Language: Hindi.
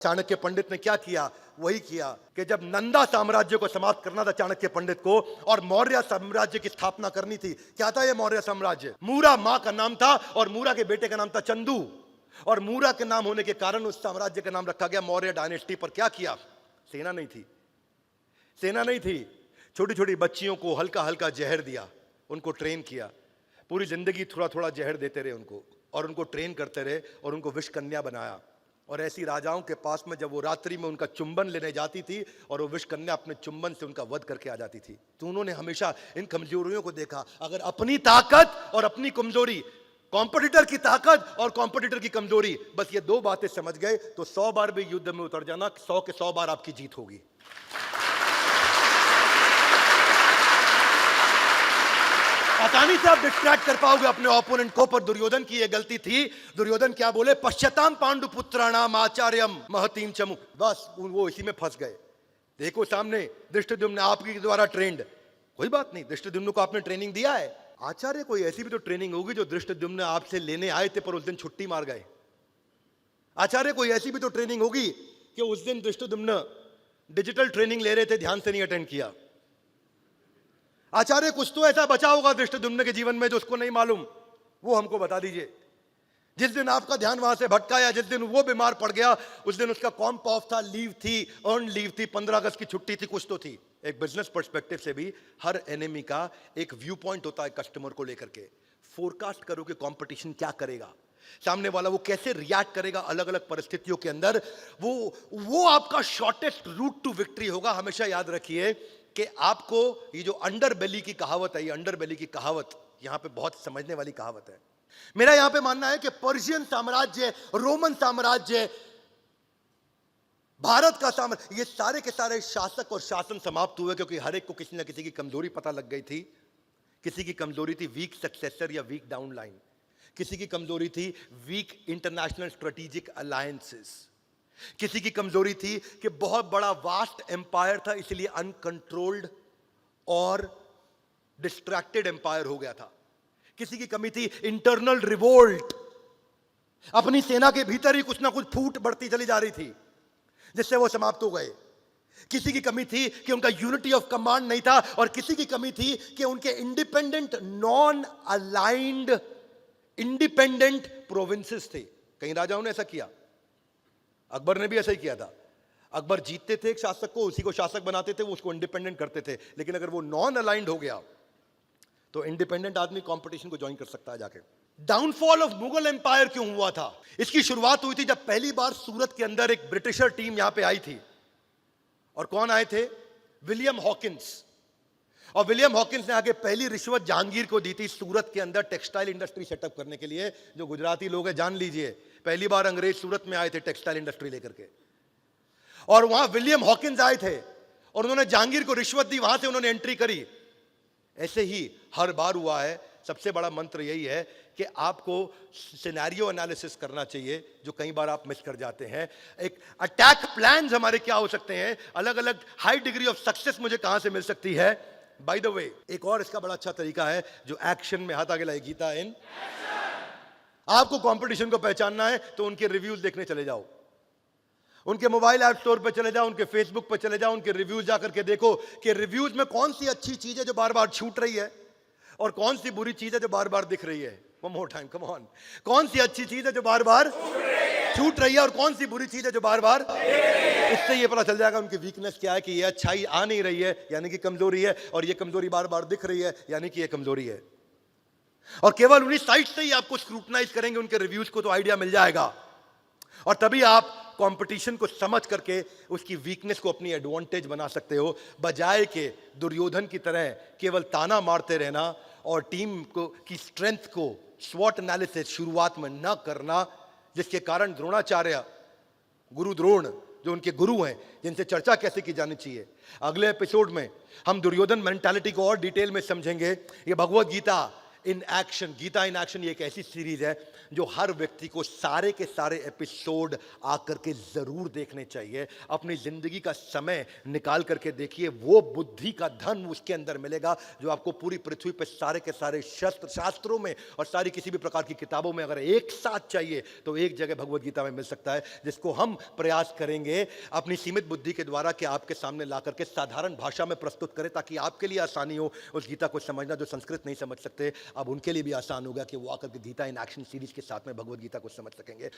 चाणक्य पंडित ने क्या किया? वही किया कि जब नंदा साम्राज्य को समाप्त करना था चाणक्य पंडित को और मौर्य साम्राज्य की स्थापना करनी थी। क्या था ये मौर्य साम्राज्य? मूरा मां का नाम था और मूरा के बेटे का नाम था चंदू, और मूरा के नाम होने के कारण उस साम्राज्य का नाम रखा गया मौर्य डायनेस्टी। पर क्या किया? सेना नहीं थी, सेना नहीं थी। छोटी छोटी बच्चियों को हल्का हल्का जहर दिया, उनको ट्रेन किया, पूरी जिंदगी थोड़ा थोड़ा जहर देते रहे उनको, और उनको ट्रेन करते रहे और उनको विष कन्या बनाया। और ऐसी राजाओं के पास में जब वो रात्रि में उनका चुंबन लेने जाती थी और वो विष कन्या अपने चुंबन से उनका वध करके आ जाती थी, तो उन्होंने हमेशा इन कमजोरियों को देखा। अगर अपनी ताकत और अपनी कमजोरी, कॉम्पिटिटर की ताकत और कॉम्पिटिटर की कमजोरी, बस ये दो बातें समझ गए तो 100 बार भी युद्ध में उतर जाना, 100 के 100 बार आपकी जीत होगी। आसानी से आप डिस्ट्रैक्ट कर पाओगे अपने ओपोनेंट को। पर दुर्योधन की यह गलती थी। दुर्योधन क्या बोले? पश्यताम पांडुपुत्राणाम आचार्यम महतीम चमु। बस वो इसी में फंस गए। देखो सामने धृष्टद्युम्न आपके द्वारा ट्रेंड, कोई बात नहीं, धृष्टद्युम्न को आपने ट्रेनिंग दिया है। आचार्य कोई ऐसी भी तो ट्रेनिंग होगी जो धृष्टद्युम्न आपसे लेने आए थे पर उस दिन छुट्टी मार गए। आचार्य कोई ऐसी भी तो ट्रेनिंग होगी कि उस दिन धृष्टद्युम्न डिजिटल ट्रेनिंग ले रहे थे, ध्यान से नहीं अटेंड किया। आचार्य कुछ तो ऐसा बचा होगा धृष्टद्युम्न के जीवन में जो उसको नहीं मालूम, वो हमको बता दीजिए। जिस दिन आपका ध्यान वहां से भटका या जिस दिन वो बीमार पड़ गया, उस दिन उसका कॉम्प ऑफ था, लीव थी, अर्न लीव थी, 15 अगस्त की छुट्टी थी, कुछ तो थी। एक बिजनेस पर्सपेक्टिव से भी हर एनिमी का एक व्यू पॉइंट होता है कस्टमर को लेकर के। फोरकास्ट करो कि कंपटीशन क्या करेगा, सामने वाला वो कैसे रिएक्ट करेगा अलग अलग परिस्थितियों के अंदर। वो आपका शॉर्टेस्ट रूट टू विक्ट्री होगा। हमेशा याद रखिए कि आपको ये जो अंडर बेली की कहावत है, ये अंडर बेली की कहावत यहां पे बहुत समझने वाली कहावत है। मेरा यहां पे मानना है कि पर्शियन साम्राज्य, रोमन साम्राज्य, भारत का साम्राज्य, ये सारे के सारे शासक और शासन समाप्त हुए क्योंकि हर एक को किसी ना किसी की कमजोरी पता लग गई थी। किसी की कमजोरी थी वीक सक्सेसर या वीक डाउनलाइन, किसी की कमजोरी थी वीक इंटरनेशनल स्ट्रेटेजिक अलायंसेस, किसी की कमजोरी थी कि बहुत बड़ा वास्ट एम्पायर था इसलिए अनकंट्रोल्ड और डिस्ट्रैक्टेड एम्पायर हो गया था। किसी की कमी थी इंटरनल रिवोल्ट, अपनी सेना के भीतर ही कुछ ना कुछ फूट बढ़ती चली जा रही थी जिससे वो समाप्त हो गए। किसी की कमी थी कि उनका यूनिटी ऑफ कमांड नहीं था, और किसी की कमी थी कि उनके independent non aligned independent provinces थे। कई राजाओं ने ऐसा किया, अकबर ने भी ऐसा ही किया था। अकबर जीतते थे एक शासक को, उसी को शासक बनाते थे, वो उसको इंडिपेंडेंट करते थे। लेकिन अगर वो नॉन अलाइंड हो गया तो इंडिपेंडेंट आदमी कंपटीशन को ज्वाइन कर सकता है जाके। डाउनफॉल ऑफ मुगल एम्पायर क्यों हुआ था? इसकी शुरुआत हुई थी जब पहली बार सूरत के अंदर एक ब्रिटिशर टीम यहां पे आई थी। और कौन आए थे? William Hawkins. और विलियम हॉकिंस ने आगे पहली रिश्वत जहांगीर को दी थी सूरत के अंदर टेक्सटाइल इंडस्ट्री सेटअप करने के लिए। जो गुजराती लोग हैं जान लीजिए, पहली बार अंग्रेज सूरत में आए थे टेक्सटाइल इंडस्ट्री लेकर के, और वहां विलियम हॉकिंस आए थे और उन्होंने जहांगीर को रिश्वत दी, वहां से उन्होंने एंट्री करी। ऐसे ही हर बार हुआ है। सबसे बड़ा मंत्र यही है कि आपको सिनेरियो एनालिसिस करना चाहिए, जो कई बार आप मिस कर जाते हैं। एक अटैक प्लान्स हमारे क्या हो सकते हैं, अलग अलग हाई डिग्री ऑफ सक्सेस मुझे कहां से मिल सकती है। बाय द वे, एक और इसका बड़ा अच्छा तरीका है जो एक्शन में हाथ आगे लाए, गीता इन। आपको कंपटीशन को पहचानना है तो उनके रिव्यूज देखने चले जाओ, उनके मोबाइल ऐप स्टोर पे चले जाओ, उनके फेसबुक पे चले जाओ, उनके रिव्यूज जाकर के देखो कि रिव्यूज में कौन सी अच्छी चीज है जो बार बार छूट रही है और कौन सी बुरी चीज है जो बार बार दिख रही है। One more time, come on. कौन सी अच्छी चीज है जो बार बार छूट रही है और कौन सी बुरी चीज है जो बार बार। इससे ये पता चल जाएगा उनकी वीकनेस क्या है, कि ये अच्छाई आ नहीं रही है यानी कि कमजोरी है, और ये कमजोरी बार बार दिख रही है यानी कि ये कमजोरी है। और केवल उन्हीं साइट से ही आपको स्क्रूटनाइज करेंगे उनके रिव्यूज को तो आइडिया मिल जाएगा, और तभी आप कंपटीशन को समझ करके उसकी वीकनेस को अपनी एडवांटेज बना सकते हो, बजाय के दुर्योधन की तरह केवल ताना मारते रहना और टीम को की स्ट्रेंथ को स्वॉट एनालिसिस शुरुआत में न करना, जिसके कारण द्रोणाचार्य, गुरु द्रोण जो उनके गुरु हैं, जिनसे चर्चा कैसे की जानी चाहिए। अगले एपिसोड में हम दुर्योधन मेंटालिटी को और डिटेल में समझेंगे। ये Bhagavad Gita in action, Gita in action ये एक ऐसी सीरीज है जो हर व्यक्ति को सारे के सारे एपिसोड आकर के जरूर देखने चाहिए। अपनी जिंदगी का समय निकाल करके देखिए, वो बुद्धि का धन उसके अंदर मिलेगा जो आपको पूरी पृथ्वी पर सारे के सारे शास्त्रों में और सारी किसी भी प्रकार की किताबों में अगर एक साथ चाहिए तो एक जगह भगवत गीता में मिल सकता है, जिसको हम प्रयास करेंगे अपनी सीमित बुद्धि के द्वारा कि आपके सामने ला करके साधारण भाषा में प्रस्तुत करें, ताकि आपके लिए आसानी हो उस गीता को समझना। जो संस्कृत नहीं समझ सकते, अब उनके लिए भी आसान होगा कि वो आकर के गीता इन एक्शन सीरीज के साथ में भगवत गीता को समझ सकेंगे।